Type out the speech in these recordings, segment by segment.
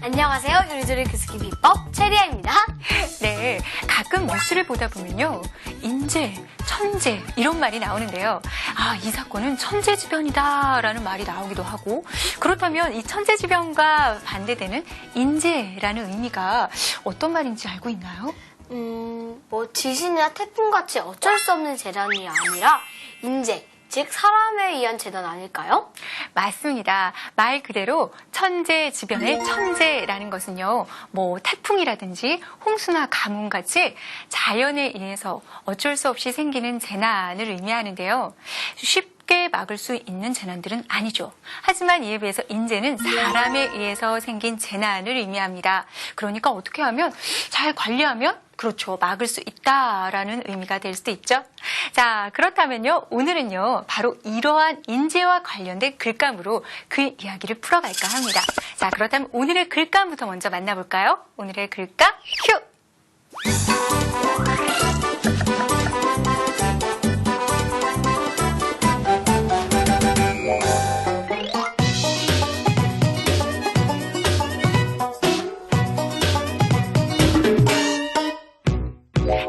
안녕하세요. 요리조리 그스키 비법 체리아입니다. 네, 가끔 뉴스를 보다 보면요. 인재, 천재 이런 말이 나오는데요. 아, 이 사건은 천재지변이다 라는 말이 나오기도 하고, 그렇다면 이 천재지변과 반대되는 인재라는 의미가 어떤 말인지 알고 있나요? 지진이나 태풍같이 어쩔 수 없는 재난이 아니라 인재, 즉 사람에 의한 재난 아닐까요? 맞습니다. 말 그대로 천재지변의 천재라는 것은요, 태풍이라든지 홍수나 가뭄같이 자연에 의해서 어쩔 수 없이 생기는 재난을 의미하는데요. 쉽게 막을 수 있는 재난들은 아니죠. 하지만 이에 비해서 인재는 사람에 의해서 생긴 재난을 의미합니다. 그러니까 어떻게 하면 잘 관리하면 그렇죠. 막을 수 있다라는 의미가 될 수도 있죠. 자, 그렇다면요. 오늘은요. 바로 이러한 인재와 관련된 글감으로 그 이야기를 풀어갈까 합니다. 자, 그렇다면 오늘의 글감부터 먼저 만나볼까요? 오늘의 글감 큐!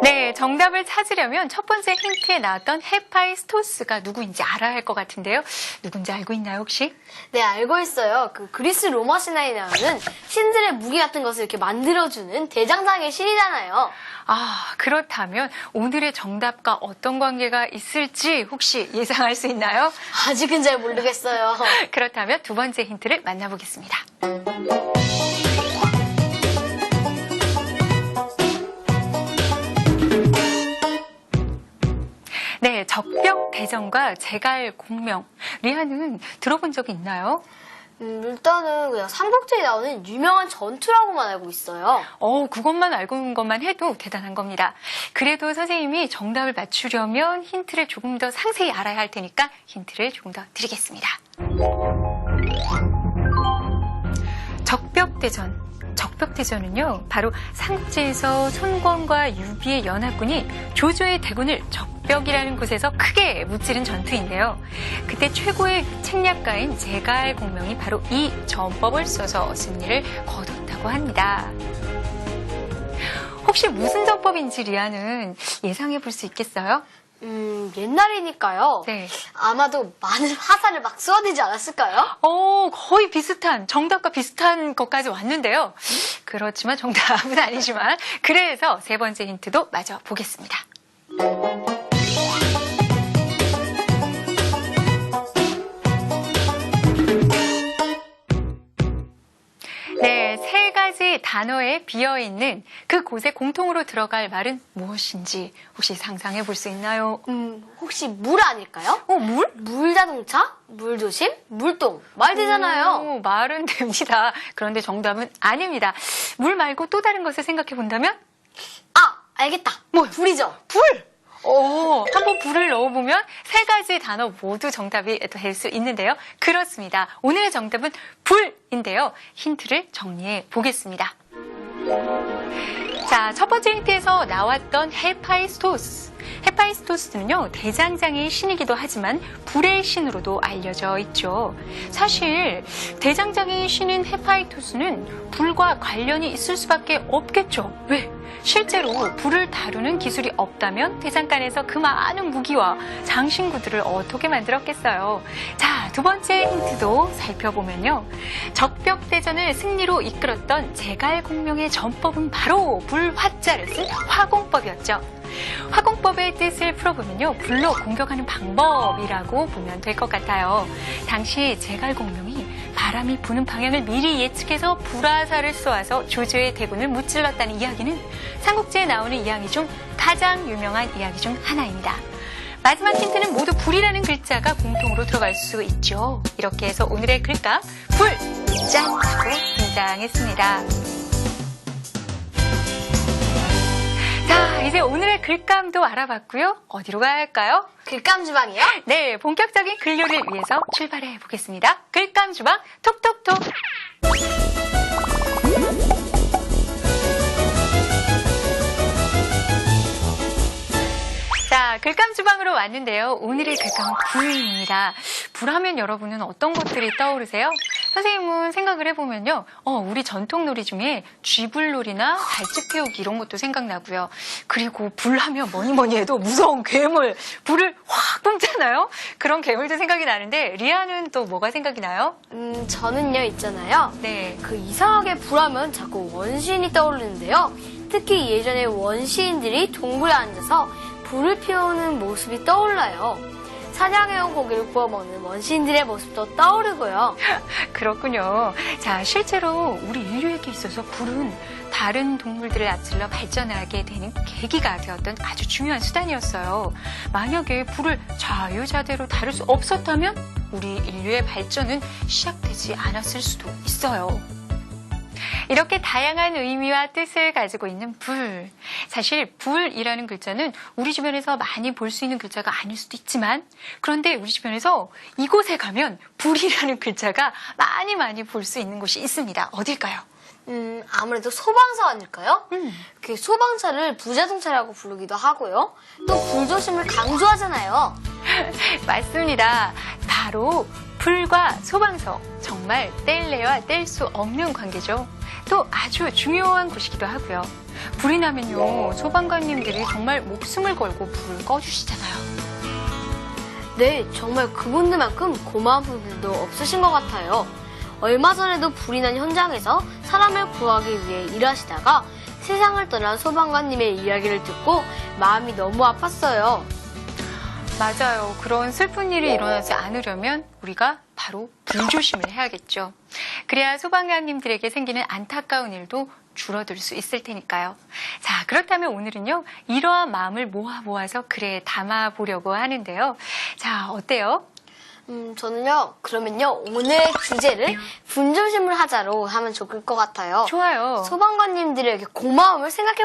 네, 정답을 찾으려면 첫 번째 힌트에 나왔던 헤파이스토스가 누구인지 알아야 할 것 같은데요. 누군지 알고 있나요, 혹시? 네, 알고 있어요. 그 그리스 로마 신화에 나오는 신들의 무기 같은 것을 이렇게 만들어주는 대장장의 신이잖아요. 아, 그렇다면 오늘의 정답과 어떤 관계가 있을지 혹시 예상할 수 있나요? 아직은 잘 모르겠어요. 그렇다면 두 번째 힌트를 만나보겠습니다. 네, 적벽대전과 제갈공명. 리아는 들어본 적이 있나요? 일단은 그냥 삼국지에 나오는 유명한 전투라고만 알고 있어요. 그것만 알고 있는 것만 해도 대단한 겁니다. 그래도 선생님이 정답을 맞추려면 힌트를 조금 더 상세히 알아야 할 테니까 힌트를 조금 더 드리겠습니다. 적벽대전은요, 바로 삼국지에서 손권과 유비의 연합군이 조조의 대군을 적벽이라는 곳에서 크게 무찌른 전투인데요. 그때 최고의 책략가인 제갈공명이 바로 이 전법을 써서 승리를 거뒀다고 합니다. 혹시 무슨 전법인지 리아는 예상해 볼 수 있겠어요? 옛날이니까요. 네. 아마도 많은 화살을 막 쏘아대지 않았을까요? 거의 비슷한, 정답과 비슷한 것까지 왔는데요. 그렇지만 정답은 아니지만, 그래서 세 번째 힌트도 마저 보겠습니다. 네, 세 가지 단어에 비어있는 그곳에 공통으로 들어갈 말은 무엇인지 혹시 상상해 볼 수 있나요? 혹시 물 아닐까요? 물? 물자동차? 물조심? 물동. 말 되잖아요. 말은 됩니다. 그런데 정답은 아닙니다. 물 말고 또 다른 것을 생각해 본다면? 아, 알겠다. 불이죠. 불! 한번 불을 넣어보면 세 가지 단어 모두 정답이 될 수 있는데요. 그렇습니다. 오늘의 정답은 불인데요. 힌트를 정리해 보겠습니다. 자, 첫 번째 힌트에서 나왔던 헤파이스토스. 헤파이스토스는요, 대장장의 신이기도 하지만 불의 신으로도 알려져 있죠. 사실 대장장의 신인 헤파이스토스는 불과 관련이 있을 수밖에 없겠죠. 왜? 실제로 불을 다루는 기술이 없다면 대장간에서 그 많은 무기와 장신구들을 어떻게 만들었겠어요. 자, 두 번째 힌트도 살펴보면요. 적벽대전을 승리로 이끌었던 제갈공명의 전법은 바로 불화자를 쓴 화공법이었죠. 화공법의 뜻을 풀어보면요, 불로 공격하는 방법이라고 보면 될 것 같아요. 당시 제갈공명이 바람이 부는 방향을 미리 예측해서 불화살을 쏘아서 조조의 대군을 무찔렀다는 이야기는 삼국지에 나오는 이야기 중 가장 유명한 이야기 중 하나입니다. 마지막 힌트는 모두 불이라는 글자가 공통으로 들어갈 수 있죠. 이렇게 해서 오늘의 글감 불! 짠! 하고 등장했습니다. 자, 이제 오늘의 글감도 알아봤고요. 어디로 가야 할까요? 글감 주방이요? 네, 본격적인 글요리를 위해서 출발해 보겠습니다. 글감 주방 톡톡톡. 자, 글감 주방으로 왔는데요. 오늘의 글감은 불입니다. 불하면 여러분은 어떤 것들이 떠오르세요? 선생님은 생각을 해보면요. 우리 전통놀이 중에 쥐불놀이나 달집 태우기 이런 것도 생각나고요. 그리고 불하면 뭐니 해도 무서운 괴물, 불을 확 뿜잖아요. 그런 괴물도 생각이 나는데 리아는 또 뭐가 생각이 나요? 저는요, 있잖아요. 네. 그 이상하게 불하면 자꾸 원시인이 떠오르는데요. 특히 예전에 원시인들이 동굴에 앉아서 불을 피우는 모습이 떠올라요. 사냥해온 고기를 구워 먹는 원시인들의 모습도 떠오르고요. 그렇군요. 자, 실제로 우리 인류에게 있어서 불은 다른 동물들을 앞질러 발전하게 되는 계기가 되었던 아주 중요한 수단이었어요. 만약에 불을 자유자재로 다룰 수 없었다면 우리 인류의 발전은 시작되지 않았을 수도 있어요. 이렇게 다양한 의미와 뜻을 가지고 있는 불. 사실 불이라는 글자는 우리 주변에서 많이 볼 수 있는 글자가 아닐 수도 있지만 그런데 우리 주변에서 이곳에 가면 불이라는 글자가 많이 볼 수 있는 곳이 있습니다. 어딜까요? 아무래도 소방서 아닐까요? 그 소방차를 부자동차라고 부르기도 하고요. 또 불조심을 강조하잖아요. 맞습니다. 바로 불과 소방서. 정말 뗄래야 뗄 수 없는 관계죠. 또 아주 중요한 곳이기도 하고요. 불이 나면요, 소방관님들이 정말 목숨을 걸고 불을 꺼주시잖아요. 네, 정말 그분들만큼 고마운 분들도 없으신 것 같아요. 얼마 전에도 불이 난 현장에서 사람을 구하기 위해 일하시다가 세상을 떠난 소방관님의 이야기를 듣고 마음이 너무 아팠어요. 맞아요. 그런 슬픈 일이 일어나지 않으려면 우리가 바로 불조심을 해야겠죠. 그래야 소방관님들에게 생기는 안타까운 일도 줄어들 수 있을 테니까요. 자, 그렇다면 오늘은요, 이러한 마음을 모아서 글에 담아보려고 하는데요. 자, 어때요? 저는요, 그러면요, 오늘의 주제를 분조심을 하자로 하면 좋을 것 같아요. 좋아요. 소방관님들에게 고마움을 생각해보세요.